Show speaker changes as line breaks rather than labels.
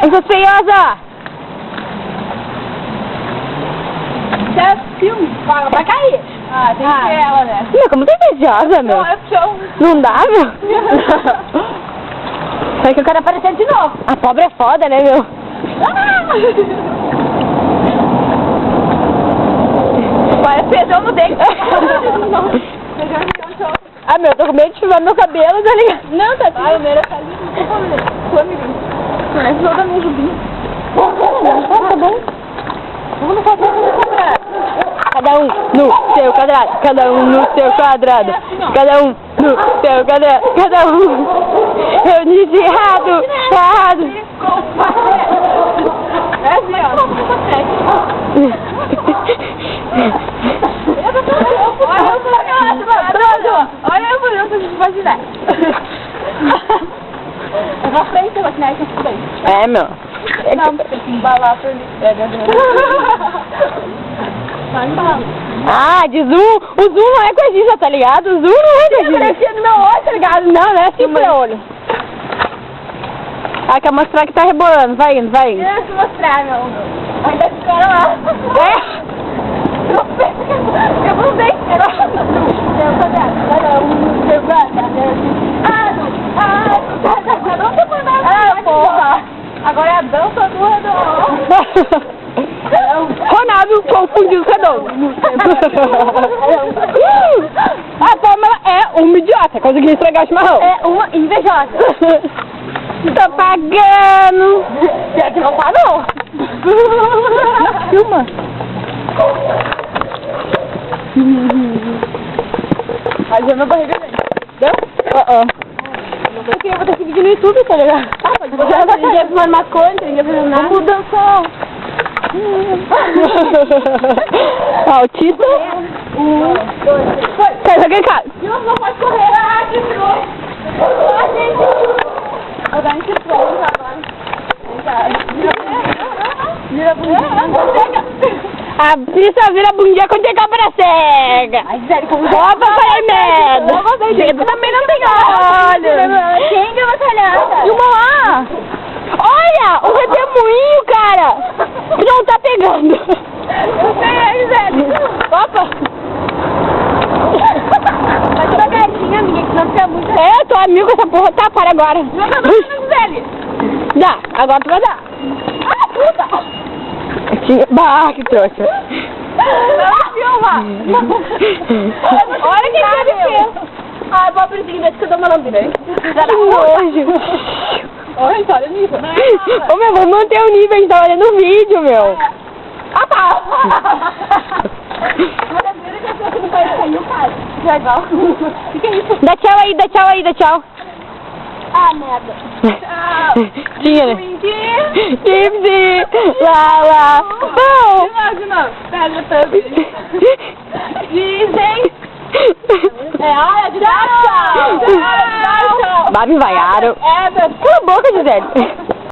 Essas feiosas!
Isso é filme. Vai cair. Ah, tem que ser ela, né?
Meu, como você é invejosa, meu?
Não, é show.
Não dá, meu? Só que eu quero aparecer de novo. A pobre é foda, né, meu?
Vai feijão no dente.
Ah, meu, eu tô com medo de filmar meu cabelo, tá ligado?
Não, tá tudo. Ah, o meu tá lindo. Tô amigo. Conhece toda a minha jubinha.
Tá bom.
Vamos fazer um quadrado.
Cada um no seu quadrado, cada um no seu quadrado, cada um no seu quadrado, cada um. Eu disse errado, errado.
É assim, ó. Olha a bonita de vacinar. Eu vou frente a vacinar e tudo bem.
É, meu.
Não, tem que embalar pra mim. Vai embalar.
Ah, de zoom. O zoom não é coisa, tá ligado? O zoom não é coisa.
Aparecia no meu olho, tá ligado?
Não, não é assim pro meu olho. Ah, quer mostrar que tá rebolando. Vai indo, vai indo.
Deixa eu mostrar, meu. Ainda ficaram lá.
É?
Eu vou ver. Ah, porra. Agora é a dança do redondo.
Ronaldo confundiu os redondos. A Pamela é uma idiota. Conseguiu estragar o chimarrão.
É uma invejosa.
Tô pagando.
Pior que não pagou.
Filma.
Mas minha barriga vem.
Deu? Porque eu vou ter esse vídeo no YouTube, tá ligado?
Tá, pode botar. Ninguém vai fumar maconha, ninguém vai fazer nada.
Vamos dançar. Autista.
1, 2, 3, foi.
Sai, joga em casa.
Não pode correr. Ah, que foi. Ah, gente. Agora a gente pronto agora. Vira a bundinha.
A Pissa vira a bundinha quando tem câmera cega.
Ai, sério, como
Opa, falei merda. Você também não tem olho.
Quem que é batalhada?
E uma lá. Olha, o redemoinho, cara. Não tá pegando.
Eu sei aí, Zé.
Opa.
Vai devagarinho, amiga, que não fica muito.
É, eu tô amigo com essa porra. Tá, para agora.
Joga no Zé.
Dá, agora tu vai dar.
Ah, puta.
Bah, que trouxa.
Não filma. Olha quem deve ser. Ai, pobrezinho, deixa que eu dou uma lambida, hein?
Que nojo.
Olha, olha o nível.
Ô, meu, vamos manter o nível, a gente tá olhando o vídeo, meu.
Ah, tá. Olha, vira que a pessoa não vai sair, cara. Que legal. O que é isso?
Dá tchau aí, dá tchau aí, dá tchau.
Ah, merda. Tchau.
Tinha, né? Gypsy, lá. Não.
De novo. Pega também. Dizem. É hora de dar tchau.
Babi vaiaram.
É,
Cala a boca, Gisele.